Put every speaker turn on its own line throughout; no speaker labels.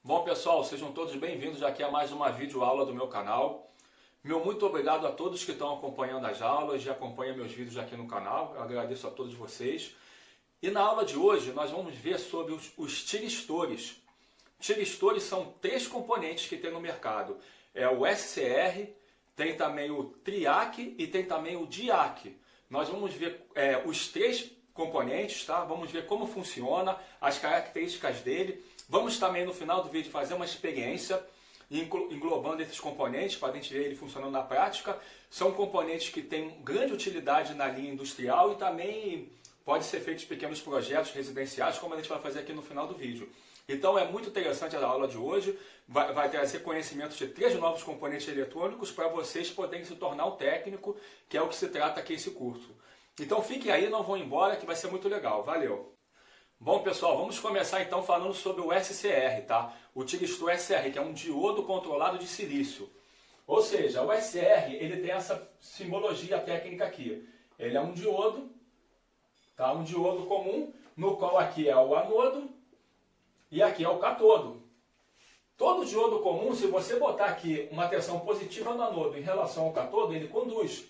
Bom pessoal, sejam todos bem-vindos aqui a mais uma videoaula do meu canal. Meu muito obrigado a todos que estão acompanhando as aulas e acompanham meus vídeos aqui no canal. Eu agradeço a todos vocês. E na aula de hoje nós vamos ver sobre os tiristores. Tiristores são três componentes que tem no mercado. É o SCR, tem também o TRIAC e tem também o DIAC. Nós vamos ver os três componentes, tá? Vamos ver como funciona, as características dele. Vamos também no final do vídeo fazer uma experiência englobando esses componentes para a gente ver ele funcionando na prática. São componentes que têm grande utilidade na linha industrial e também pode ser feito pequenos projetos residenciais, como a gente vai fazer aqui no final do vídeo. Então é muito interessante a aula de hoje, vai trazer conhecimento de três novos componentes eletrônicos para vocês poderem se tornar um técnico, que é o que se trata aqui esse curso. Então fiquem aí, não vão embora, que vai ser muito legal. Valeu! Bom pessoal, vamos começar então falando sobre o SCR, tá? O tiristor SCR, que é um diodo controlado de silício. Ou seja, o SCR, ele tem essa simbologia técnica aqui. Ele é um diodo, tá? Um diodo comum, no qual aqui é o anodo e aqui é o catodo. Todo diodo comum, se você botar aqui uma tensão positiva no anodo em relação ao catodo, ele conduz.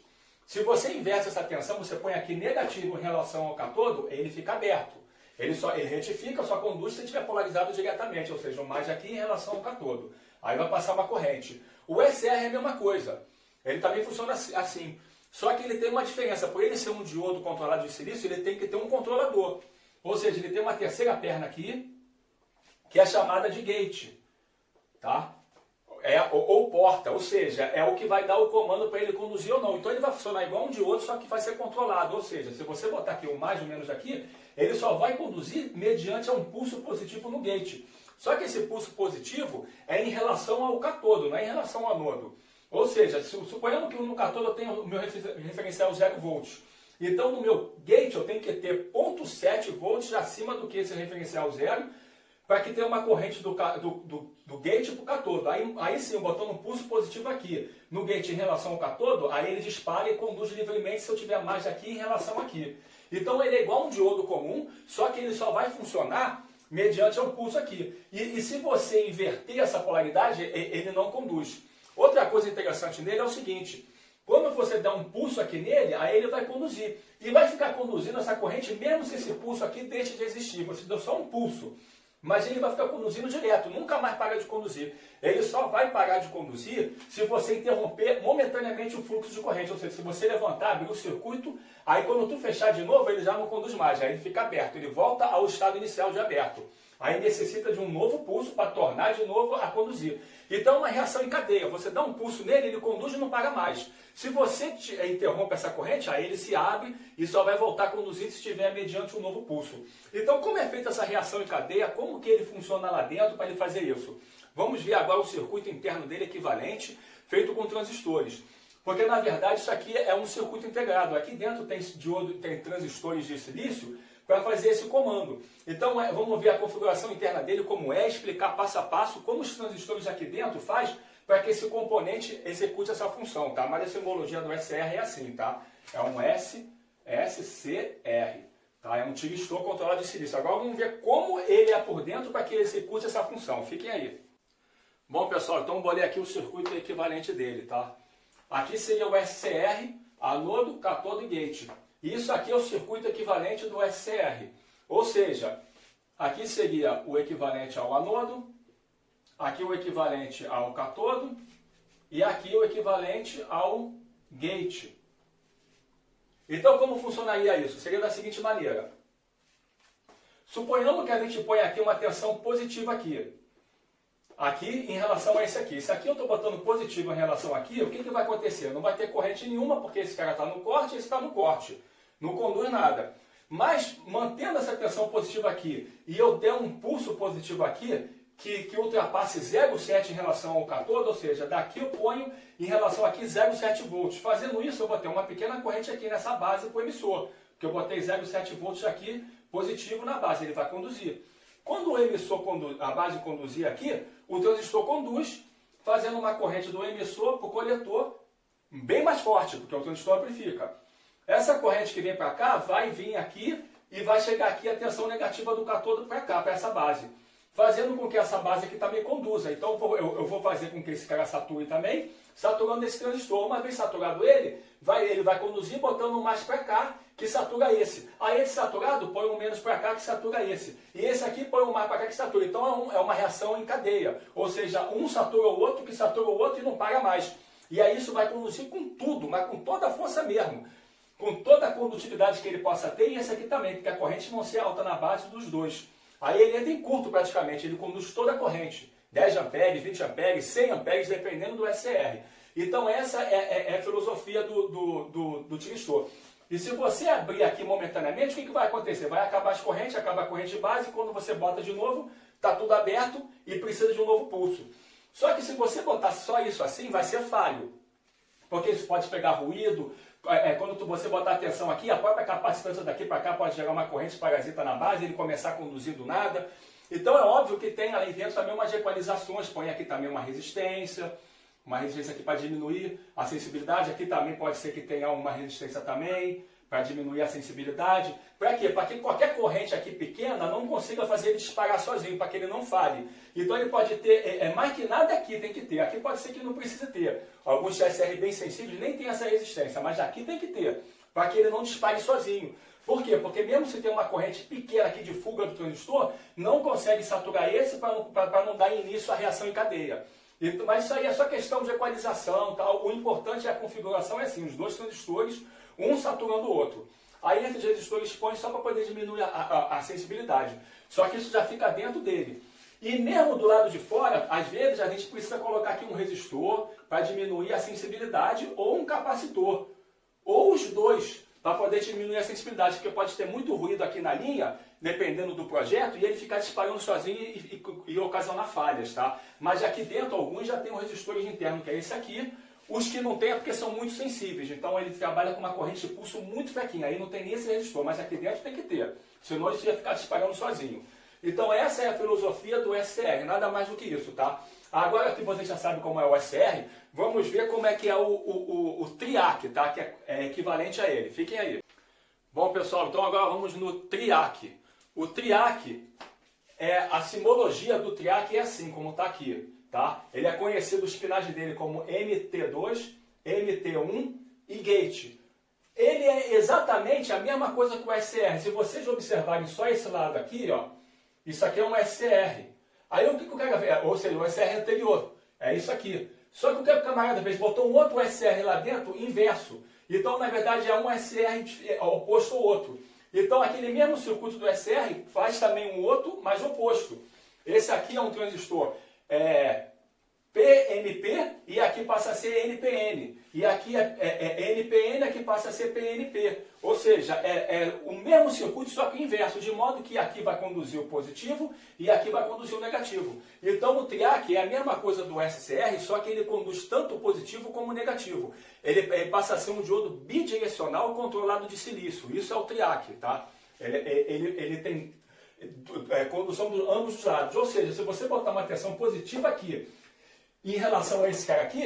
Se você inverte essa tensão, você põe aqui negativo em relação ao catodo, ele fica aberto. Ele retifica, só conduz se estiver polarizado diretamente, ou seja, o mais aqui em relação ao catodo. Aí vai passar uma corrente. O SR é a mesma coisa. Ele também funciona assim. Só que ele tem uma diferença. Por ele ser um diodo controlado de silício, ele tem que ter um controlador. Ou seja, ele tem uma terceira perna aqui, que é chamada de gate. Tá? Ou porta, ou seja, é o que vai dar o comando para ele conduzir ou não. Então ele vai funcionar igual um diodo, só que vai ser controlado. Ou seja, se você botar aqui o mais ou menos aqui, ele só vai conduzir mediante um pulso positivo no gate. Só que esse pulso positivo é em relação ao catodo, não é em relação ao anodo. Ou seja, suponhamos que no catodo eu tenho o meu referencial 0 volts. Então no meu gate eu tenho que ter 0,7 volts acima do que esse referencial 0, para que tenha uma corrente do gate para o catodo. Aí sim, botando um pulso positivo aqui no gate em relação ao catodo, aí ele dispara e conduz livremente se eu tiver mais aqui em relação aqui. Então ele é igual a um diodo comum, só que ele só vai funcionar mediante um pulso aqui. E se você inverter essa polaridade, ele não conduz. Outra coisa interessante nele é o seguinte: quando você dá um pulso aqui nele, aí ele vai conduzir. E vai ficar conduzindo essa corrente mesmo se esse pulso aqui deixe de existir. Você deu só um pulso. Mas ele vai ficar conduzindo direto, nunca mais para de conduzir. Ele só vai parar de conduzir se você interromper momentaneamente o fluxo de corrente. Ou seja, se você levantar, abrir o circuito, aí quando tu fechar de novo, ele já não conduz mais, aí ele fica aberto. Ele volta ao estado inicial de aberto. Aí necessita de um novo pulso para tornar de novo a conduzir. Então é uma reação em cadeia. Você dá um pulso nele, ele conduz e não para mais. Se você interrompe essa corrente, aí ele se abre e só vai voltar a conduzir se estiver mediante um novo pulso. Então como é feita essa reação em cadeia? Como que ele funciona lá dentro para ele fazer isso? Vamos ver agora o circuito interno dele equivalente, feito com transistores. Porque na verdade isso aqui é um circuito integrado. Aqui dentro tem diodo, tem transistores de silício para fazer esse comando. Então vamos ver a configuração interna dele, como é, explicar passo a passo como os transistores aqui dentro faz para que esse componente execute essa função, tá? Mas a simbologia do SCR é assim, tá? É um SCR, tá? É um tiristor controlado de silício. Agora vamos ver como ele é por dentro para que ele execute essa função. Fiquem aí. Bom pessoal, então eu bolei aqui o circuito equivalente dele, tá? Aqui seria o SCR, anodo, catodo e gate. Isso aqui é o circuito equivalente do SCR. Ou seja, aqui seria o equivalente ao anodo, aqui o equivalente ao catodo e aqui o equivalente ao gate. Então como funcionaria isso? Seria da seguinte maneira. Suponhamos que a gente põe aqui uma tensão positiva aqui. Aqui em relação a esse aqui. Se aqui eu estou botando positivo em relação aqui, o que vai acontecer? Não vai ter corrente nenhuma, porque esse cara está no corte e esse está no corte. Não conduz nada. Mas, mantendo essa tensão positiva aqui, e eu der um pulso positivo aqui, que ultrapasse 0,7 em relação ao catodo, ou seja, daqui eu ponho em relação aqui 0,7 volts. Fazendo isso, eu vou ter uma pequena corrente aqui nessa base para o emissor, porque eu botei 0,7 volts aqui positivo na base, ele vai conduzir. Quando o emissor a base conduzir aqui, o transistor conduz, fazendo uma corrente do emissor para o coletor bem mais forte, porque o transistor amplifica. Essa corrente que vem para cá vai vir aqui e vai chegar aqui a tensão negativa do catodo para cá, para essa base. fazendo com que essa base aqui também conduza. Então eu vou fazer com que esse cara sature também, saturando esse transistor. Uma vez saturado ele vai conduzir botando um mais para cá, que satura esse. Aí esse saturado põe um menos para cá, que satura esse. E esse aqui põe um mais para cá, que satura. Então é uma reação em cadeia. Ou seja, um satura o outro, que satura o outro e não para mais. E aí isso vai conduzir com tudo, mas com toda a força mesmo. Com toda a condutividade que ele possa ter. E esse aqui também, porque a corrente não ser alta na base dos dois. Aí ele entra em curto praticamente, ele conduz toda a corrente. 10 amperes, 20 amperes, 100 amperes, dependendo do SCR. Então essa é a filosofia do tiristor. E se você abrir aqui momentaneamente, o que vai acontecer? Vai acabar as correntes, acaba a corrente base, quando você bota de novo, está tudo aberto e precisa de um novo pulso. Só que se você botar só isso assim, vai ser falho. Porque isso pode pegar ruído. Quando você botar a tensão aqui, a própria capacitância daqui para cá pode gerar uma corrente parasita na base, ele começar a conduzir do nada. Então é óbvio que tem ali dentro também umas equalizações, põe aqui também uma resistência aqui para diminuir a sensibilidade, aqui também pode ser que tenha uma resistência também, para diminuir a sensibilidade. Para quê? Para que qualquer corrente aqui pequena não consiga fazer ele disparar sozinho, para que ele não falhe. Então ele pode ter, mais que nada aqui tem que ter, aqui pode ser que não precise ter. Alguns TSR bem sensíveis nem tem essa resistência, mas aqui tem que ter, para que ele não dispare sozinho. Por quê? Porque mesmo se tem uma corrente pequena aqui de fuga do transistor, não consegue saturar esse para não dar início à reação em cadeia. Mas isso aí é só questão de equalização, tal. O importante é a configuração, é assim, os dois transistores, um saturando o outro. Aí esses resistores põem só para poder diminuir a sensibilidade. Só que isso já fica dentro dele. E mesmo do lado de fora, às vezes a gente precisa colocar aqui um resistor para diminuir a sensibilidade ou um capacitor. Ou os dois, para poder diminuir a sensibilidade, porque pode ter muito ruído aqui na linha, dependendo do projeto, e ele ficar disparando sozinho e ocasionar falhas, tá? Mas aqui dentro, alguns já tem um resistor interno, que é esse aqui. Os que não tem é porque são muito sensíveis, então ele trabalha com uma corrente de pulso muito fraquinha, aí não tem nem esse resistor, mas aqui dentro tem que ter, senão ele ia ficar disparando sozinho. Então essa é a filosofia do SCR, nada mais do que isso, tá? Agora que você já sabe como é o SCR, vamos ver como é que é o TRIAC, tá? Que é equivalente a ele. Fiquem aí. Bom, pessoal, então agora vamos no TRIAC. O TRIAC, a simologia do TRIAC é assim, como está aqui, tá? Ele é conhecido, os pinais dele, como MT2, MT1 e gate. Ele é exatamente a mesma coisa que o SCR. Se vocês observarem só esse lado aqui, ó, isso aqui é um SCR. Aí o que o cara vê? Ou seja, o SCR anterior. É isso aqui. Só que o que o camarada fez? Botou um outro SCR lá dentro, inverso. Então, na verdade, é um SCR oposto ao outro. Então, aquele mesmo circuito do SCR faz também um outro, mas oposto. Esse aqui é um transistor PNP e aqui passa a ser NPN. E aqui é NPN, aqui passa a ser PNP. Ou seja, é o mesmo circuito, só que inverso, de modo que aqui vai conduzir o positivo e aqui vai conduzir o negativo. Então o TRIAC é a mesma coisa do SCR, só que ele conduz tanto o positivo como o negativo. Ele passa a ser um diodo bidirecional controlado de silício. Isso é o TRIAC, tá? Ele tem condução de ambos os lados. Ou seja, se você botar uma tensão positiva aqui em relação a esse cara aqui,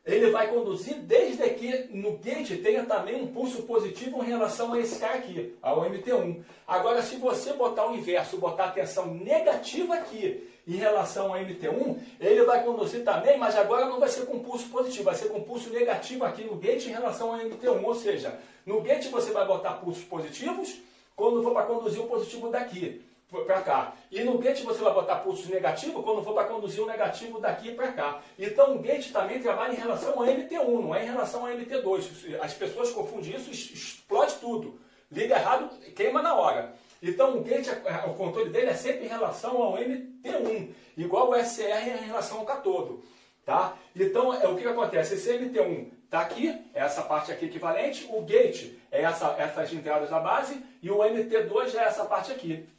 ele vai conduzir desde que no gate tenha também um pulso positivo em relação a esse cara aqui, ao MT1. Agora, se você botar o inverso, botar a tensão negativa aqui em relação ao MT1, ele vai conduzir também, mas agora não vai ser com pulso positivo, vai ser com pulso negativo aqui no gate em relação ao MT1. Ou seja, no gate você vai botar pulsos positivos quando for para conduzir o positivo daqui para cá. E no gate você vai botar pulsos negativos quando for para conduzir o negativo daqui para cá. Então o gate também trabalha em relação ao MT1, não é em relação ao MT2. As pessoas confundem isso, explode tudo. Liga errado, queima na hora. Então o gate, o controle dele é sempre em relação ao MT1, igual o SCR é em relação ao catodo. Tá? Então o que acontece? Esse MT1 está aqui, é essa parte aqui equivalente, o gate é essas entradas da base e o MT2 é essa parte aqui.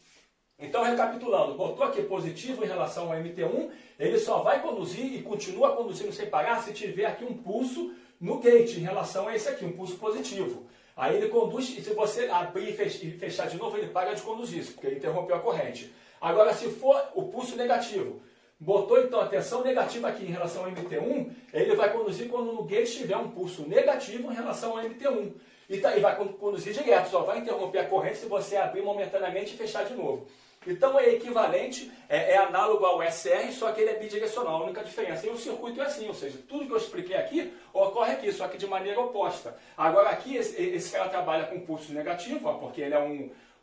Então, recapitulando, botou aqui positivo em relação ao MT1, ele só vai conduzir e continua conduzindo sem parar se tiver aqui um pulso no gate em relação a esse aqui, um pulso positivo. Aí ele conduz, e se você abrir e fechar de novo, ele para de conduzir, porque ele interrompeu a corrente. Agora, se for o pulso negativo, botou então a tensão negativa aqui em relação ao MT1, ele vai conduzir quando no gate tiver um pulso negativo em relação ao MT1. E vai conduzir direto, só vai interromper a corrente se você abrir momentaneamente e fechar de novo. Então é equivalente, é análogo ao SR, só que ele é bidirecional, a única diferença. E o circuito é assim, ou seja, tudo que eu expliquei aqui ocorre aqui, só que de maneira oposta. Agora aqui esse cara trabalha com pulso negativo, ó, porque ele é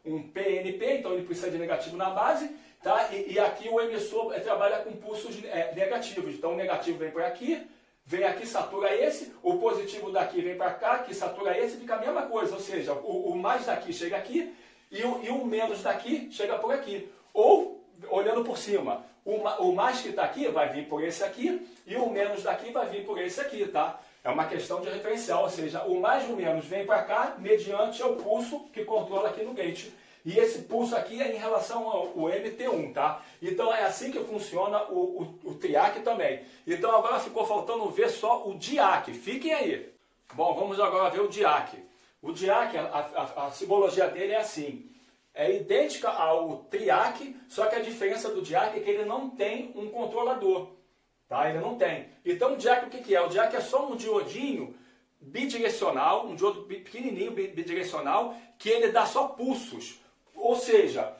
um PNP, então ele precisa de negativo na base, tá? E aqui o emissor trabalha com pulsos negativos, então o negativo vem por aqui, satura esse, o positivo daqui vem para cá, que satura esse, fica a mesma coisa, ou seja, o mais daqui chega aqui, e o menos daqui chega por aqui. Ou, olhando por cima, o mais que está aqui vai vir por esse aqui, e o menos daqui vai vir por esse aqui, tá? É uma questão de referencial, ou seja, o mais e o menos vem para cá, mediante ao pulso que controla aqui no gate. E esse pulso aqui é em relação ao MT1, tá? Então é assim que funciona o TRIAC também. Então agora ficou faltando ver só o DIAC. Fiquem aí. Bom, vamos agora ver o DIAC. O DIAC, a simbologia dele é assim. É idêntica ao TRIAC, só que a diferença do DIAC é que ele não tem um controlador. Tá? Ele não tem. Então o DIAC o que é? O DIAC é só um diodinho bidirecional, um diodo pequenininho bidirecional, que ele dá só pulsos. Ou seja,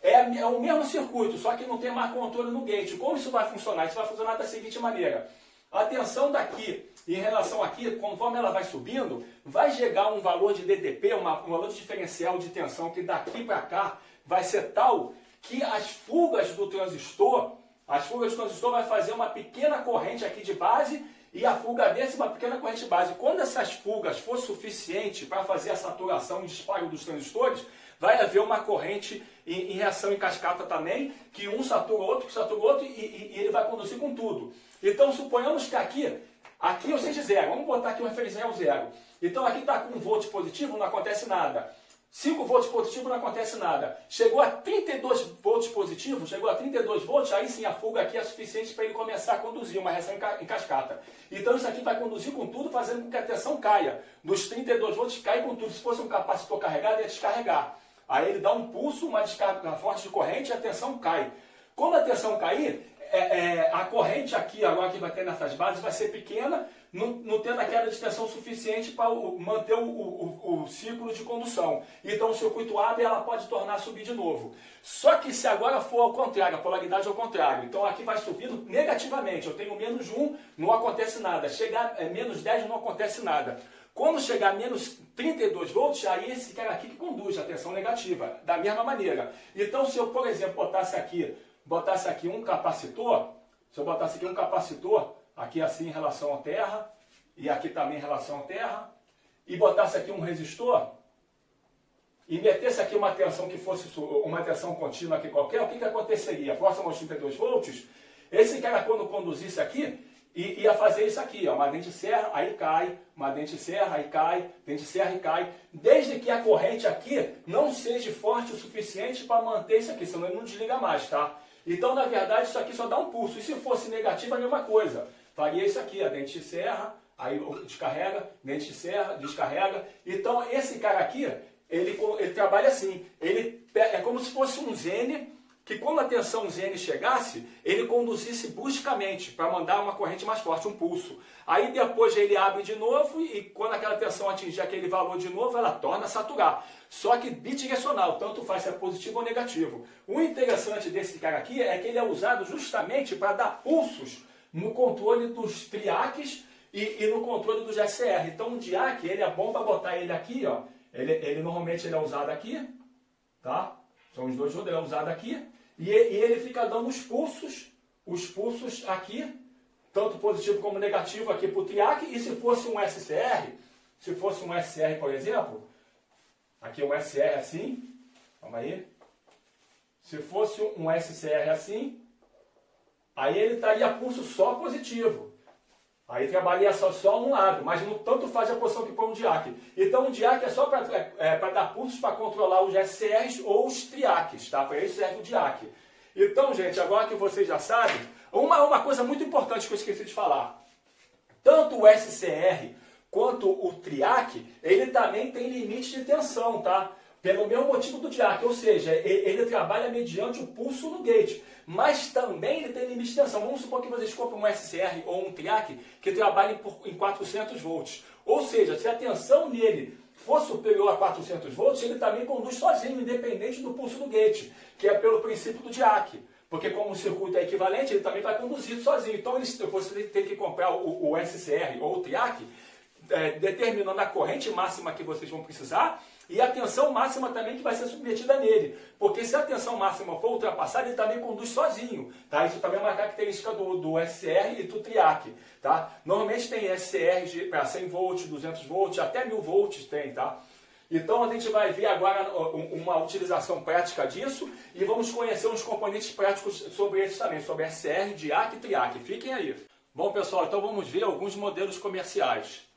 é o mesmo circuito, só que não tem mais controle no gate. Como isso vai funcionar? Isso vai funcionar da seguinte maneira. A tensão daqui em relação aqui, conforme ela vai subindo, vai chegar um valor de DTP, um valor de diferencial de tensão que daqui para cá vai ser tal que as fugas do transistor vai fazer uma pequena corrente aqui de base e a fuga desse uma pequena corrente de base. Quando essas fugas for suficiente para fazer a saturação e disparo dos transistores, vai haver uma corrente em reação em cascata também, que um satura o outro, e ele vai conduzir com tudo. Então, suponhamos que aqui eu seja zero. Vamos botar aqui o referencial zero. Então, aqui está com 1 volt positivo, não acontece nada. 5 volts positivo, não acontece nada. Chegou a 32 volts positivo, aí sim a fuga aqui é suficiente para ele começar a conduzir uma reação em cascata. Então isso aqui vai conduzir com tudo, fazendo com que a tensão caia. Dos 32 volts cai com tudo. Se fosse um capacitor carregado, ia descarregar. Aí ele dá um pulso, uma descarga forte de corrente e a tensão cai. Quando a tensão cair, a corrente aqui, agora que vai ter nessas bases, vai ser pequena, não tendo a queda de tensão suficiente para manter o ciclo de condução. Então o circuito abre e ela pode tornar a subir de novo. Só que se agora for ao contrário, a polaridade é ao contrário, então aqui vai subindo negativamente. Eu tenho menos 1, não acontece nada. Chegar menos 10, não acontece nada. Quando chegar a menos 32 volts, aí esse cara aqui que conduz a tensão negativa, da mesma maneira. Então se eu, por exemplo, botasse aqui um capacitor, aqui assim em relação à Terra, e aqui também em relação à Terra, e botasse aqui um resistor, e metesse aqui uma tensão que fosse uma tensão contínua aqui qualquer, o que aconteceria? Próximo aos 32 volts, esse cara quando conduzisse aqui, ia fazer isso aqui, ó, uma dente serra, aí cai, uma dente serra, aí cai, dente serra e cai, desde que a corrente aqui não seja forte o suficiente para manter isso aqui, senão ele não desliga mais, tá? Então, na verdade, isso aqui só dá um pulso. E se fosse negativo, a mesma coisa. Faria isso aqui, a dente serra, aí descarrega, dente serra, descarrega. Então, esse cara aqui, ele trabalha assim. É como se fosse um Zene, que quando a tensão Zene chegasse, ele conduzisse bruscamente, para mandar uma corrente mais forte, um pulso. Aí depois ele abre de novo, e quando aquela tensão atingir aquele valor de novo, ela torna a saturar. Só que bidirecional, tanto faz se é positivo ou negativo. O interessante desse cara aqui é que ele é usado justamente para dar pulsos no controle dos TRIACs e no controle dos SR. Então o DIAC, ele é bom para botar ele aqui, ó. Normalmente ele é usado aqui, tá? São os dois juntos, ele é usado aqui. E ele fica dando os pulsos aqui, tanto positivo como negativo aqui para o TRIAC. E se fosse um SCR, por exemplo, aqui um SR assim, calma aí. Se fosse um SCR assim, aí ele estaria pulso só positivo. Aí trabalharia só um lado, mas não tanto faz a posição que põe um DIAC. Então o DIAC é só para dar pulsos para controlar os SCRs ou os TRIACs, tá? Para isso serve o DIAC. Então, gente, agora que vocês já sabem, uma coisa muito importante que eu esqueci de falar. Tanto o SCR quanto o TRIAC, ele também tem limite de tensão, tá? Pelo mesmo motivo do DIAC, ou seja, ele trabalha mediante o pulso no gate, mas também ele tem limite de tensão. Vamos supor que vocês comprem um SCR ou um TRIAC que trabalhem em 400 volts. Ou seja, se a tensão nele for superior a 400 volts, ele também conduz sozinho, independente do pulso do gate, que é pelo princípio do DIAC. Porque como o circuito é equivalente, ele também vai conduzir sozinho. Então você tem que comprar o SCR ou o TRIAC, determinando a corrente máxima que vocês vão precisar e a tensão máxima também que vai ser submetida nele. Porque se a tensão máxima for ultrapassada, ele também conduz sozinho. Tá? Isso também é uma característica do SCR e do TRIAC. Tá? Normalmente tem SCR para 100 volts, 200 volts, até 1000 volts tem. Tá? Então a gente vai ver agora uma utilização prática disso e vamos conhecer uns componentes práticos sobre eles também, sobre SCR, DIAC e TRIAC. Fiquem aí. Bom pessoal, então vamos ver alguns modelos comerciais.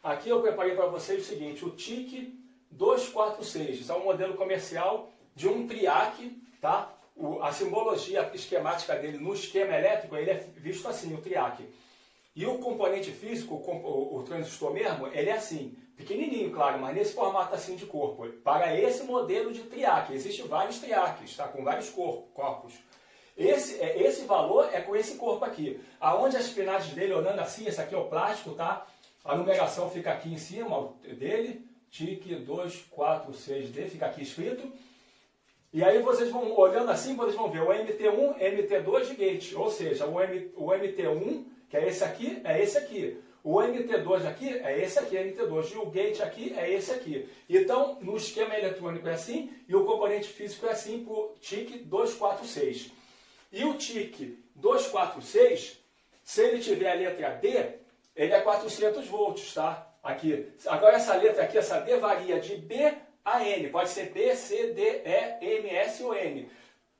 Aqui eu preparei para vocês o seguinte, o TIC 246, isso é um modelo comercial de um TRIAC, tá? A simbologia esquemática dele no esquema elétrico, ele é visto assim, o TRIAC. E o componente físico, o transistor mesmo, ele é assim, pequenininho, claro, mas nesse formato assim de corpo. Para esse modelo de TRIAC, existem vários TRIACs, tá? Com vários corpos. Esse valor é com esse corpo aqui. Aonde as pinagens dele, olhando assim, esse aqui é o plástico, tá? A numeração fica aqui em cima dele, TIC 246D, fica aqui escrito. E aí vocês vão, olhando assim, vocês vão ver o MT1, MT2 de gate, ou seja, o MT1, que é esse aqui. O MT2 aqui é esse aqui, MT2, e o gate aqui é esse aqui. Então, no esquema eletrônico é assim, e o componente físico é assim para o TIC 246. E o TIC 246, se ele tiver a letra D, ele é 400 volts, tá? Aqui. Agora essa letra aqui, essa D varia de B a N. Pode ser B, C, D, E, M, S ou N.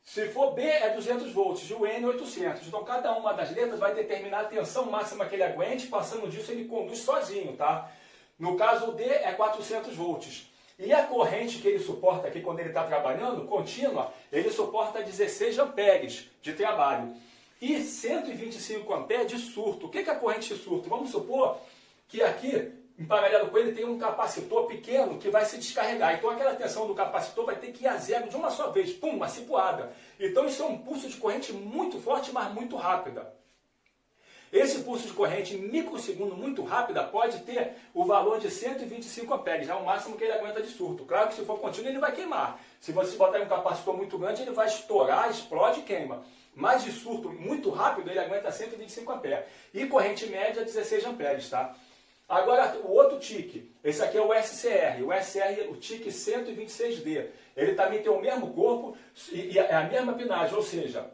Se for B é 200 volts e o N 800. Então cada uma das letras vai determinar a tensão máxima que ele aguente. Passando disso ele conduz sozinho, tá? No caso o D é 400 volts. E a corrente que ele suporta aqui quando ele está trabalhando, contínua, ele suporta 16 amperes de trabalho. E 125 amperes de surto. O que é a corrente de surto? Vamos supor que aqui, em paralelo com ele, tem um capacitor pequeno que vai se descarregar. Então aquela tensão do capacitor vai ter que ir a zero de uma só vez. Pum, uma cipuada. Então isso é um pulso de corrente muito forte, mas muito rápida. Esse pulso de corrente em microsegundo muito rápida pode ter o valor de 125 amperes, é o máximo que ele aguenta de surto. Claro que se for contínuo ele vai queimar. Se você botar um capacitor muito grande, ele vai estourar, explode e queima. Mas de surto muito rápido, ele aguenta 125 amperes. E corrente média, 16 amperes, tá? Agora, o outro TIC, esse aqui é o SCR. O SCR, o TIC 126D. Ele também tem o mesmo corpo e é a mesma pinagem, ou seja,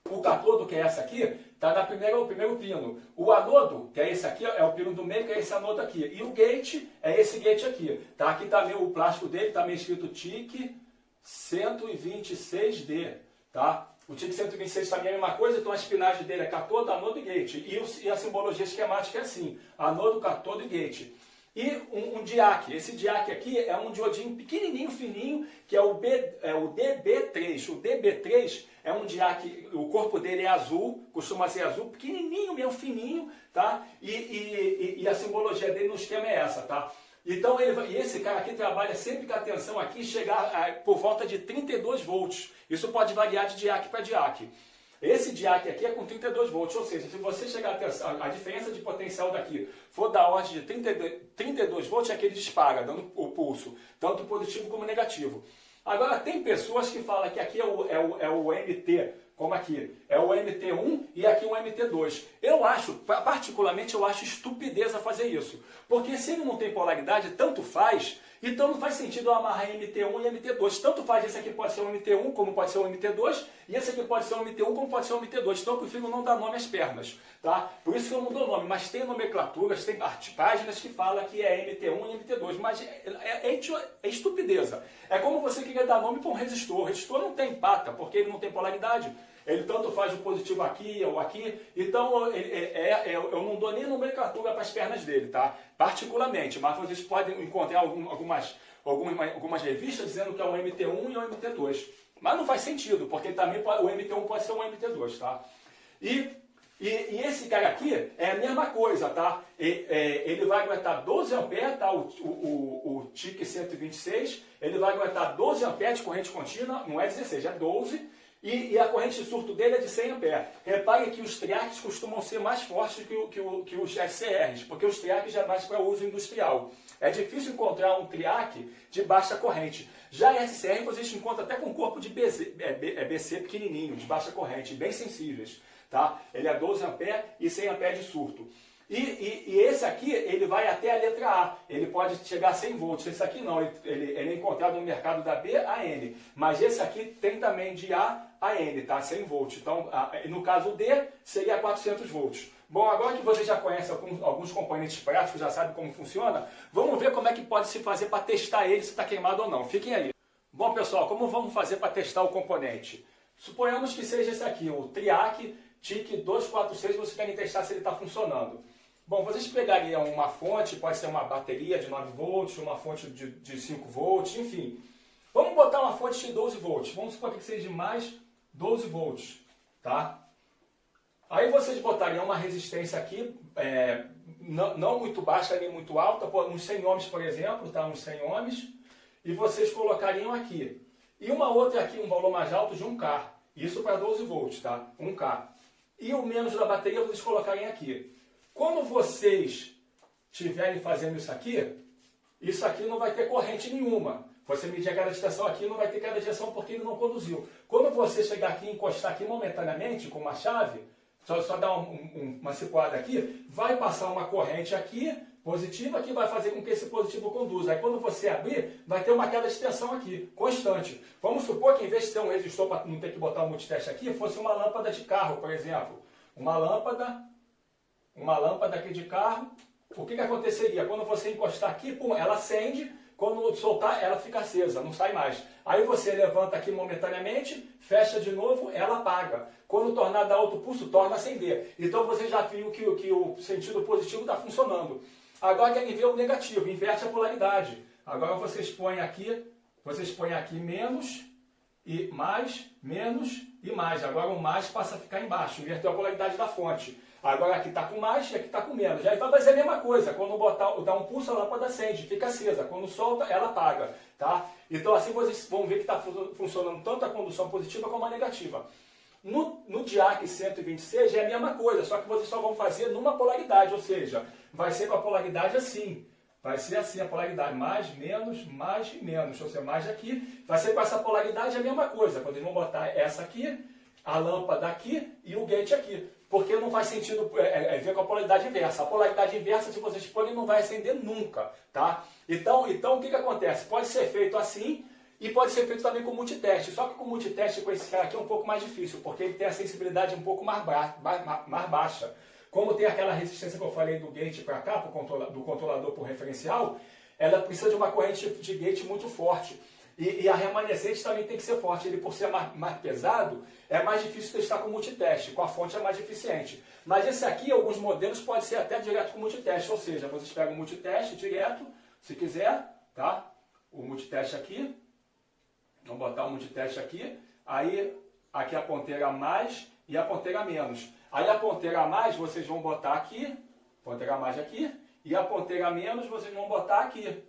o catodo, que é essa aqui, está no primeiro pino. O anodo, que é esse aqui, é o pino do meio, que é esse anodo aqui. E o gate é esse gate aqui. Tá? Aqui também o plástico dele, também escrito TIC 126D. Tá? O TIC 126 também é a mesma coisa, então a espinagem dele é catodo, anodo e gate. E a simbologia esquemática é assim, anodo, catodo e gate. E um DIAC, esse DIAC aqui é um diodinho pequenininho, fininho, que é o DB3. O DB3 é um DIAC, o corpo dele é azul, costuma ser azul, pequenininho mesmo, fininho, tá? E a simbologia dele no esquema é essa, tá? Então, esse cara aqui trabalha sempre com a tensão aqui chegar por volta de 32 volts. Isso pode variar de DIAC para DIAC. Esse DIAC aqui é com 32 volts, ou seja, se você chegar a diferença de potencial daqui for da ordem de 32 volts, é que ele dispara, dando o pulso, tanto positivo como negativo. Agora, tem pessoas que falam que aqui é o MT, como aqui, é o MT1 e aqui o MT2. Particularmente, eu acho estupidez a fazer isso. Porque se ele não tem polaridade, tanto faz, então não faz sentido eu amarrar MT1 e MT2. Tanto faz, esse aqui pode ser um MT1, como pode ser um MT2, e esse aqui pode ser um MT1, como pode ser um MT2. Então eu prefiro não dar nome às pernas, tá? Por isso que eu não dou nome, mas tem nomenclaturas, tem páginas que falam que é MT1 e MT2, mas é estupideza. É como você querer dar nome para um resistor. O resistor não tem pata, porque ele não tem polaridade. Ele tanto faz o positivo aqui ou aqui, então eu não dou nem nomenclatura para as pernas dele, tá? Particularmente, mas vocês podem encontrar algumas revistas dizendo que é um MT1 e um MT2. Mas não faz sentido, porque também o MT1 pode ser um MT2, tá? E esse cara aqui é a mesma coisa, tá? Ele vai aguentar 12 amperes, tá? O TIC 126, ele vai aguentar 12 amperes de corrente contínua, não é 16, é 12. E a corrente de surto dele é de 100 A. Repare que os triacs costumam ser mais fortes que os SCRs, porque os triacs já é mais para uso industrial. É difícil encontrar um triac de baixa corrente. Já a SCR vocês encontram até com corpo de BC pequenininho, de baixa corrente, bem sensíveis. Tá? Ele é 12 A e 100 A de surto. E esse aqui, ele vai até a letra A, ele pode chegar a 100 volts, esse aqui não, ele é encontrado no mercado da B a N, mas esse aqui tem também de A a N, tá? 100 volts, então no caso D seria 400 volts. Bom, agora que você já conhece alguns componentes práticos, já sabe como funciona, vamos ver como é que pode se fazer para testar ele, se está queimado ou não, fiquem aí. Bom pessoal, como vamos fazer para testar o componente? Suponhamos que seja esse aqui, o Triac TIC 246, vocês querem testar se ele está funcionando. Bom, vocês pegariam uma fonte, pode ser uma bateria de 9 volts, uma fonte de 5 volts, enfim. Vamos botar uma fonte de 12 volts. Vamos supor que seja de mais 12 volts, tá? Aí vocês botariam uma resistência aqui, não muito baixa nem muito alta, uns 100 ohms, por exemplo, tá? Uns 100 ohms. E vocês colocariam aqui. E uma outra aqui, um valor mais alto de 1K. Isso para 12 volts, tá? 1K. E o menos da bateria vocês colocarem aqui. Quando vocês estiverem fazendo isso aqui não vai ter corrente nenhuma. Você medir a queda de tensão aqui, não vai ter queda de tensão porque ele não conduziu. Quando você chegar aqui e encostar aqui momentaneamente com uma chave, só dar uma cipuada aqui, vai passar uma corrente aqui, positiva, que vai fazer com que esse positivo conduza. Aí quando você abrir, vai ter uma queda de tensão aqui, constante. Vamos supor que em vez de ter um resistor para não ter que botar um multiteste aqui, fosse uma lâmpada de carro, por exemplo. Uma lâmpada aqui de carro, o que aconteceria? Quando você encostar aqui, pum, ela acende, quando soltar, ela fica acesa, não sai mais. Aí você levanta aqui momentaneamente, fecha de novo, ela apaga. Quando tornar a dar outro pulso, torna a acender. Então você já viu que o sentido positivo está funcionando. Agora querem ver o negativo, inverte a polaridade. Agora vocês põem aqui menos e mais, menos e mais. Agora o mais passa a ficar embaixo, inverteu a polaridade da fonte. Agora aqui está com mais e aqui está com menos. Aí vai fazer a mesma coisa. Quando dar um pulso, a lâmpada acende, fica acesa. Quando solta, ela apaga. Tá? Então assim vocês vão ver que está funcionando tanto a condução positiva como a negativa. No DIAC 126 é a mesma coisa, só que vocês só vão fazer numa polaridade, ou seja, vai ser com a polaridade assim. Vai ser assim a polaridade, mais e menos, ou seja, mais aqui. Vai ser com essa polaridade a mesma coisa. Quando eles vão botar essa aqui, a lâmpada aqui e o gate aqui. Porque não faz sentido ver com a polaridade inversa. A polaridade inversa, se vocês forem, não vai acender nunca. Tá? Então o que acontece? Pode ser feito assim e pode ser feito também com multiteste. Só que com multiteste com esse cara aqui é um pouco mais difícil, porque ele tem a sensibilidade um pouco mais baixa. Como tem aquela resistência que eu falei do gate para cá, do controlador por referencial, ela precisa de uma corrente de gate muito forte. E a remanescente também tem que ser forte. Ele, por ser mais pesado, é mais difícil testar com multiteste. Com a fonte é mais eficiente. Mas esse aqui, alguns modelos, pode ser até direto com multiteste. Ou seja, vocês pegam o multiteste direto, se quiser, tá? O multiteste aqui. Vamos botar o multiteste aqui. Aí, aqui a ponteira mais e a ponteira menos. Aí a ponteira mais vocês vão botar aqui. Ponteira mais aqui. E a ponteira menos vocês vão botar aqui.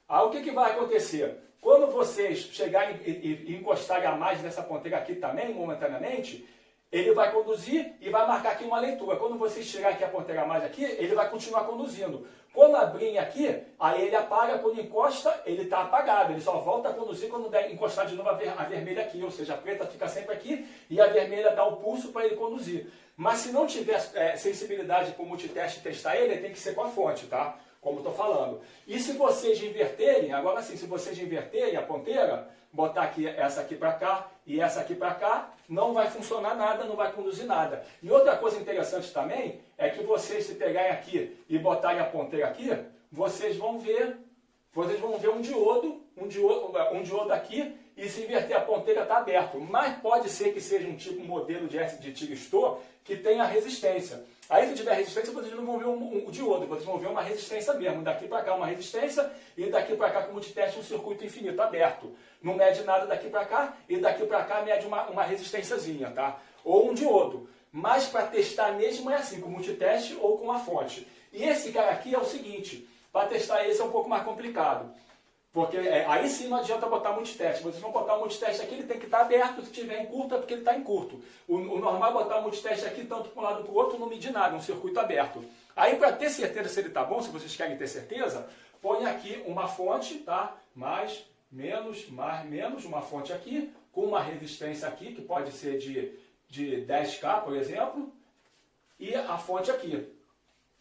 Aí o que vai acontecer? Quando vocês chegarem e encostarem a mais nessa ponteira aqui também, momentaneamente, ele vai conduzir e vai marcar aqui uma leitura. Quando vocês tirarem aqui a ponteira a mais aqui, ele vai continuar conduzindo. Quando abrirem aqui, aí ele apaga, quando encosta, ele está apagado. Ele só volta a conduzir quando encostar de novo a vermelha aqui, ou seja, a preta fica sempre aqui e a vermelha dá o pulso para ele conduzir. Mas se não tiver sensibilidade para o multiteste testar ele tem que ser com a fonte, tá? Como estou falando. E se vocês inverterem, agora sim, se vocês inverterem a ponteira, botar aqui essa aqui para cá e essa aqui para cá, não vai funcionar nada, não vai conduzir nada. E outra coisa interessante também é que vocês, se pegarem aqui e botarem a ponteira aqui, vocês vão ver um diodo aqui, e se inverter a ponteira está aberto. Mas pode ser que seja um modelo de tiristor que tenha resistência. Aí se tiver resistência, vocês não vão ver um diodo, vocês vão ver uma resistência mesmo. Daqui para cá uma resistência e daqui para cá com multiteste um circuito infinito aberto. Não mede nada daqui para cá e daqui para cá mede uma resistênciazinha, tá? Ou um diodo. Mas para testar mesmo é assim, com multiteste ou com a fonte. E esse cara aqui é o seguinte, para testar esse é um pouco mais complicado. Porque aí sim não adianta botar multiteste. Vocês vão botar o multiteste aqui, ele tem que estar aberto. Se tiver em curto, é porque ele está em curto. O normal é botar o multiteste aqui, tanto para um lado para o outro, não medir nada, um circuito aberto. Aí, para ter certeza se ele está bom, se vocês querem ter certeza, põe aqui uma fonte, tá? Mais, menos, uma fonte aqui, com uma resistência aqui, que pode ser de 10K, por exemplo, e a fonte aqui.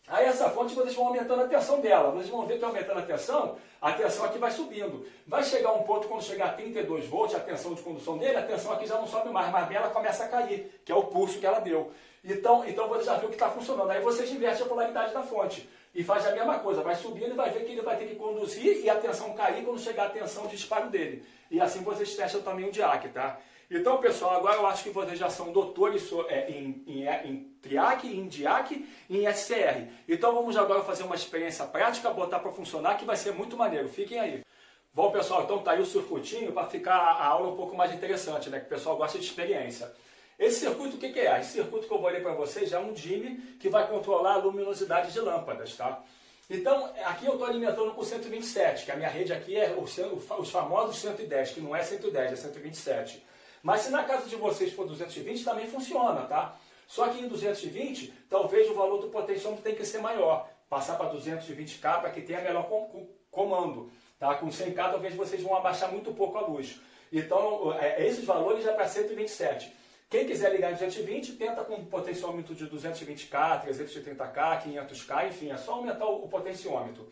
Aí essa fonte vocês vão aumentando a tensão dela. Vocês vão ver que aumentando a tensão aqui vai subindo. Vai chegar um ponto, quando chegar a 32 volts, a tensão de condução dele, a tensão aqui já não sobe mais, mas ela começa a cair, que é o pulso que ela deu. Então você já viu que está funcionando. Aí vocês invertem a polaridade da fonte. E faz a mesma coisa, vai subindo e vai ver que ele vai ter que conduzir e a tensão cair quando chegar a tensão de disparo dele. E assim vocês testam também o DIAC, tá? Então, pessoal, agora eu acho que vocês já são doutores em TRIAC, em DIAC e em SCR. Então vamos agora fazer uma experiência prática, botar para funcionar, que vai ser muito maneiro. Fiquem aí. Bom, pessoal, então tá aí o circuitinho para ficar a aula um pouco mais interessante, né? Que o pessoal gosta de experiência. Esse circuito, o que é? Esse circuito que eu vou ler para vocês é um DIMM que vai controlar a luminosidade de lâmpadas, tá? Então, aqui eu estou alimentando com 127, que a minha rede aqui é os famosos 110, que não é 110, é 127. Mas se na casa de vocês for 220, também funciona, tá? Só que em 220, talvez o valor do potenciômetro tenha que ser maior. Passar para 220K para que tenha melhor comando. Tá? Com 100K, talvez vocês vão abaixar muito pouco a luz. Então, esses valores já para 127. Quem quiser ligar em 220, tenta com um potenciômetro de 220K, 330K, 500K, enfim, é só aumentar o potenciômetro.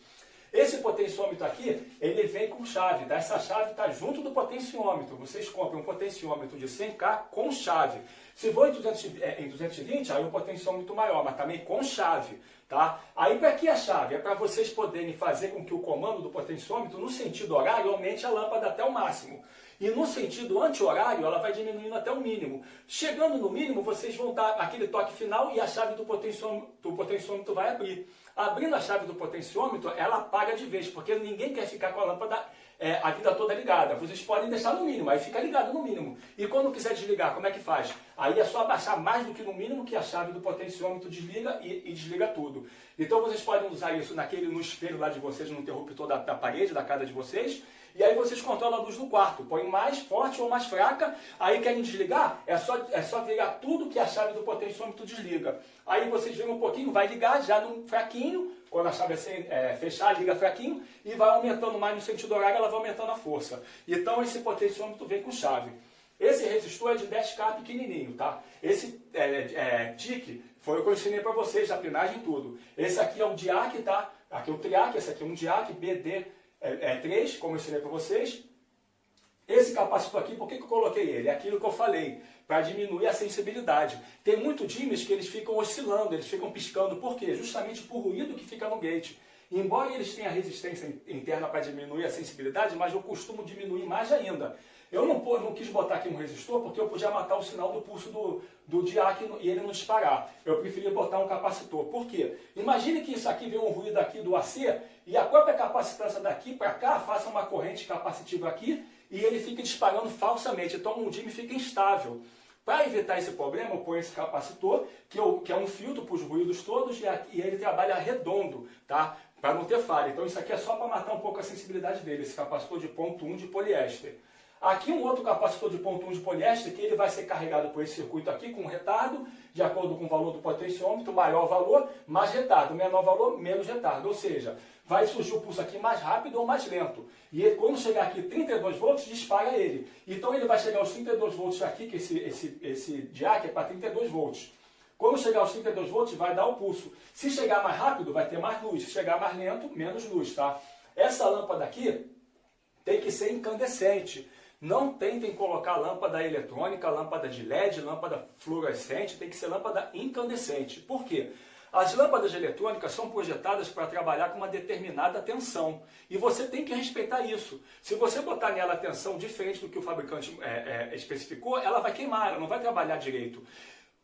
Esse potenciômetro aqui, ele vem com chave, tá? Essa chave está junto do potenciômetro. Vocês compram um potenciômetro de 100K com chave. Se for em 220, aí o potenciômetro maior, mas também com chave, tá? Aí para que a chave? É para vocês poderem fazer com que o comando do potenciômetro, no sentido horário, aumente a lâmpada até o máximo. E no sentido anti-horário, ela vai diminuindo até o mínimo. Chegando no mínimo, vocês vão dar aquele toque final e a chave do potenciômetro vai abrir. Abrindo a chave do potenciômetro, ela apaga de vez, porque ninguém quer ficar com a lâmpada a vida toda ligada. Vocês podem deixar no mínimo, aí fica ligado no mínimo. E quando quiser desligar, como é que faz? Aí é só abaixar mais do que no mínimo que a chave do potenciômetro desliga e desliga tudo. Então vocês podem usar isso no espelho lá de vocês, no interruptor da parede da casa de vocês. E aí vocês controlam a luz do quarto. Põe mais forte ou mais fraca. Aí querem desligar? É só virar tudo que a chave do potenciômetro desliga. Aí vocês viram um pouquinho, vai ligar já no fraquinho. Quando a chave fechar, liga fraquinho. E vai aumentando mais no sentido horário, ela vai aumentando a força. Então esse potenciômetro vem com chave. Esse resistor é de 10K pequenininho, tá? Esse DIC foi o que eu ensinei para vocês, a pinagem e tudo. Esse aqui é um DIAC, tá? Aqui é o TRIAC, esse aqui é um DIAC BD3, como eu ensinei para vocês. Esse capacitor aqui, por que eu coloquei ele? É aquilo que eu falei, para diminuir a sensibilidade. Tem muito DIMMs que eles ficam oscilando, eles ficam piscando. Por quê? Justamente por ruído que fica no gate. Embora eles tenham resistência interna para diminuir a sensibilidade, mas eu costumo diminuir mais ainda. Eu não quis botar aqui um resistor porque eu podia matar o sinal do pulso do DIAC e ele não disparar. Eu preferi botar um capacitor. Por quê? Imagine que isso aqui vem um ruído aqui do AC e a própria capacitância daqui para cá faça uma corrente capacitiva aqui e ele fica disparando falsamente. Então o DIMM fica instável. Para evitar esse problema, eu ponho esse capacitor, que é um filtro para os ruídos todos, e ele trabalha redondo, tá? Para não ter falha. Então isso aqui é só para matar um pouco a sensibilidade dele, esse capacitor de ponto 1 de poliéster. Aqui um outro capacitor de ponto 1 de poliéster, que ele vai ser carregado por esse circuito aqui com retardo, de acordo com o valor do potenciômetro, maior valor, mais retardo, menor valor, menos retardo. Ou seja, vai surgir o pulso aqui mais rápido ou mais lento. E ele, quando chegar aqui 32 volts, dispara ele. Então ele vai chegar aos 32 volts aqui, que esse DIAC é para 32 volts. Quando chegar aos 32 volts, vai dar o pulso. Se chegar mais rápido, vai ter mais luz. Se chegar mais lento, menos luz, tá? Essa lâmpada aqui tem que ser incandescente. Não tentem colocar lâmpada eletrônica, lâmpada de LED, lâmpada fluorescente, tem que ser lâmpada incandescente. Por quê? As lâmpadas eletrônicas são projetadas para trabalhar com uma determinada tensão. E você tem que respeitar isso. Se você botar nela a tensão diferente do que o fabricante especificou, ela vai queimar, ela não vai trabalhar direito.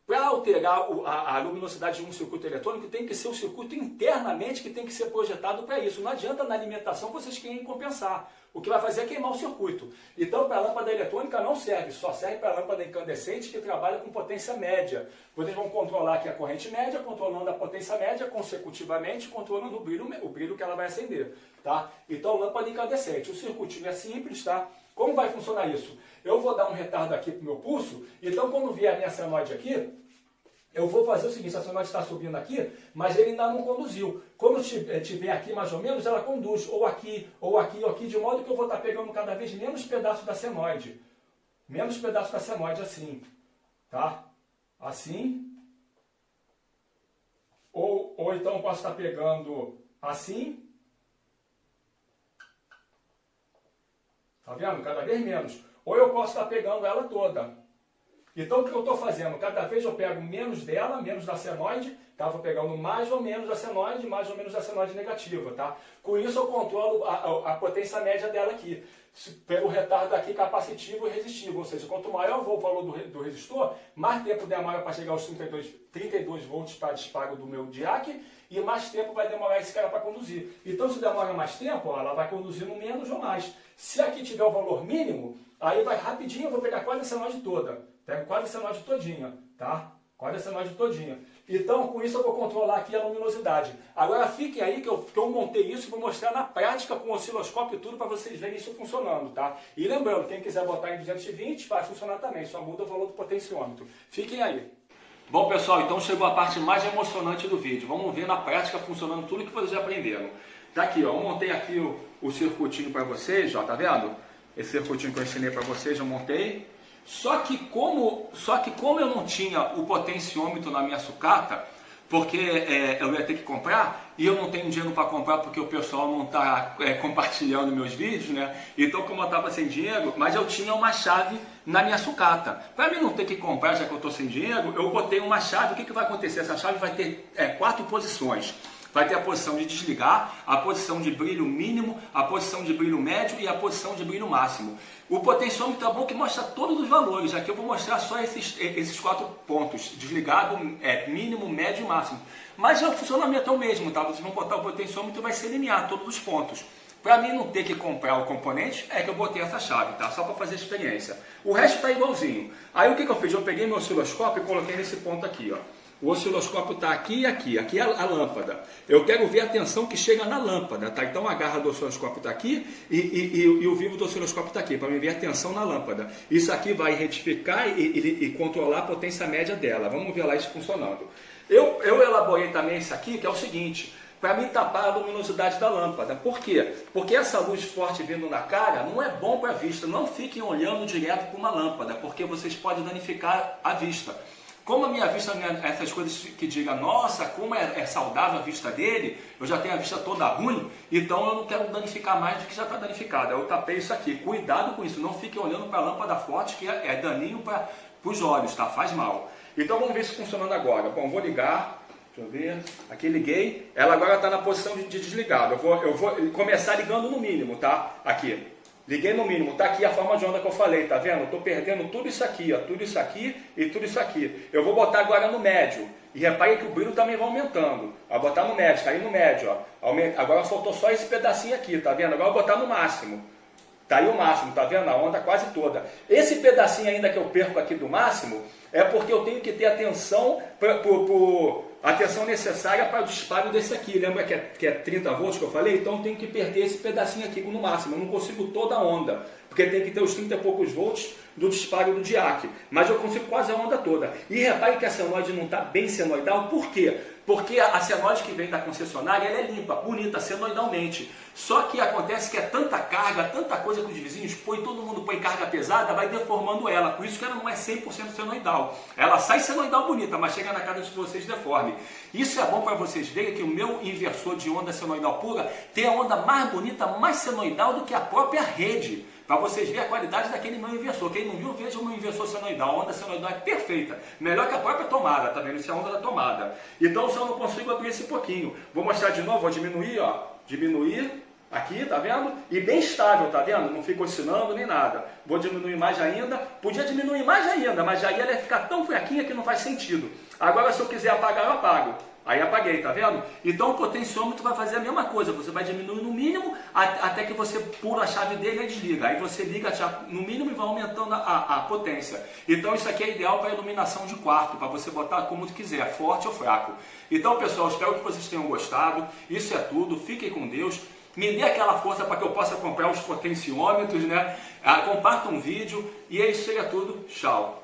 Para alterar a luminosidade de um circuito eletrônico, tem que ser o circuito internamente que tem que ser projetado para isso. Não adianta na alimentação vocês querem compensar. O que vai fazer é queimar o circuito. Então, para a lâmpada eletrônica não serve, só serve para a lâmpada incandescente que trabalha com potência média. Vocês vão controlar aqui a corrente média, controlando a potência média, consecutivamente controlando o brilho que ela vai acender. Tá? Então, lâmpada incandescente. O circuitinho é simples, tá? Como vai funcionar isso? Eu vou dar um retardo aqui para o meu pulso, então quando vier a minha senoide aqui, eu vou fazer o seguinte, a senoide está subindo aqui, mas ele ainda não conduziu. Quando tiver aqui mais ou menos, ela conduz, ou aqui, ou aqui, ou aqui, de modo que eu vou estar pegando cada vez menos pedaços da senoide. Menos pedaços da senoide assim, tá? Assim. Ou então eu posso estar pegando assim. Tá vendo? Cada vez menos. Ou eu posso estar pegando ela toda. Então o que eu estou fazendo? Cada vez eu pego menos dela, menos da senoide, tá? Vou pegando mais ou menos da senoide, mais ou menos da senoide negativa, tá? Com isso eu controlo a potência média dela aqui. Pelo retardo aqui capacitivo e resistivo, ou seja, quanto maior for o valor do resistor, mais tempo demora para chegar aos 32 volts para disparo do meu DIAC e mais tempo vai demorar esse cara para conduzir. Então se demora mais tempo, ó, ela vai conduzindo menos ou mais. Se aqui tiver o valor mínimo, aí vai rapidinho, eu vou pegar quase a senoide toda. Pego quase a senoide todinha, tá? Quase a senoide todinha. Então, com isso eu vou controlar aqui a luminosidade. Agora fiquem aí que eu montei isso e vou mostrar na prática com o osciloscópio e tudo para vocês verem isso funcionando, tá? E lembrando, quem quiser botar em 220 vai funcionar também, só muda o valor do potenciômetro. Fiquem aí. Bom pessoal, então chegou a parte mais emocionante do vídeo. Vamos ver na prática funcionando tudo que vocês já aprenderam. Tá aqui, ó, eu montei aqui o circuitinho para vocês, ó, tá vendo? Esse circuitinho que eu ensinei para vocês, eu montei. Só que como eu não tinha o potenciômetro na minha sucata, porque eu ia ter que comprar, e eu não tenho dinheiro para comprar porque o pessoal não está compartilhando meus vídeos, né? Então como eu estava sem dinheiro, mas eu tinha uma chave na minha sucata. Para mim não ter que comprar, já que eu estou sem dinheiro, eu botei uma chave. O que vai acontecer? Essa chave vai ter 4 posições. Vai ter a posição de desligar, a posição de brilho mínimo, a posição de brilho médio e a posição de brilho máximo. O potenciômetro é bom que mostra todos os valores. Aqui eu vou mostrar só esses 4 pontos. Desligado, mínimo, médio e máximo. Mas o funcionamento é o mesmo, tá? Vocês vão botar o potenciômetro e vai se alinear todos os pontos. Para mim não ter que comprar o componente, é que eu botei essa chave, tá? Só para fazer a experiência. O resto está igualzinho. Aí o que eu fiz? Eu peguei meu osciloscópio e coloquei nesse ponto aqui, ó. O osciloscópio está aqui e aqui. Aqui é a lâmpada. Eu quero ver a tensão que chega na lâmpada, tá? Então a garra do osciloscópio está aqui e o vivo do osciloscópio está aqui, para me ver a tensão na lâmpada. Isso aqui vai retificar e controlar a potência média dela. Vamos ver lá isso funcionando. Eu elaborei também isso aqui, que é o seguinte, para me tapar a luminosidade da lâmpada. Por quê? Porque essa luz forte vindo na cara não é bom para a vista. Não fiquem olhando direto para uma lâmpada, porque vocês podem danificar a vista. Como a minha vista, essas coisas que digam, nossa, como é saudável a vista dele, eu já tenho a vista toda ruim, então eu não quero danificar mais do que já está danificado. Eu tapei isso aqui. Cuidado com isso, não fiquem olhando para a lâmpada forte, que é daninho para os olhos, tá? Faz mal. Então vamos ver se funcionando agora. Bom, vou ligar, deixa eu ver, aqui liguei, ela agora está na posição de desligado. Eu vou começar ligando no mínimo, tá? Aqui. Liguei no mínimo, tá aqui a forma de onda que eu falei, tá vendo? Eu tô perdendo tudo isso aqui, ó, tudo isso aqui e tudo isso aqui. Eu vou botar agora no médio. E repare que o brilho também vai aumentando. Vou botar no médio, tá aí no médio, ó. Agora faltou só esse pedacinho aqui, tá vendo? Agora eu vou botar no máximo. Tá aí o máximo, tá vendo? A onda quase toda. Esse pedacinho ainda que eu perco aqui do máximo, é porque eu tenho que ter atenção atenção necessária para o disparo desse aqui. Lembra que é 30 volts que eu falei? Então eu tenho que perder esse pedacinho aqui no máximo. Eu não consigo toda a onda, porque tem que ter os 30 e poucos volts do disparo do DIAC. Mas eu consigo quase a onda toda. E repare que a senoide não está bem senoidal. Por quê? Porque a senoide que vem da concessionária, ela é limpa, bonita, senoidalmente. Só que acontece que é tanta carga, tanta coisa que os vizinhos põem, todo mundo põe carga pesada, vai deformando ela. Por isso que ela não é 100% senoidal. Ela sai senoidal bonita, mas chega na casa de vocês deforme. Isso é bom para vocês verem que o meu inversor de onda senoidal pura tem a onda mais bonita, mais senoidal do que a própria rede. Para vocês verem a qualidade daquele meu inversor. Quem não viu, veja o meu inversor senoidal. A onda senoidal é perfeita. Melhor que a própria tomada, tá vendo? Isso é a onda da tomada. Então, se eu não consigo abrir esse pouquinho. Vou mostrar de novo, vou diminuir, ó. Diminuir. Aqui, tá vendo? E bem estável, tá vendo? Não fica oscilando nem nada. Vou diminuir mais ainda. Podia diminuir mais ainda, mas aí ela ia ficar tão fraquinha que não faz sentido. Agora, se eu quiser apagar, eu apago. Aí apaguei, tá vendo? Então o potenciômetro vai fazer a mesma coisa. Você vai diminuir no mínimo até que você pula a chave dele e desliga. Aí você liga a chave no mínimo e vai aumentando a potência. Então isso aqui é ideal para iluminação de quarto, para você botar como tu quiser, forte ou fraco. Então, pessoal, espero que vocês tenham gostado. Isso é tudo. Fiquem com Deus. Me dê aquela força para que eu possa comprar os potenciômetros, né? Comparta um vídeo e é isso, seria tudo. Tchau.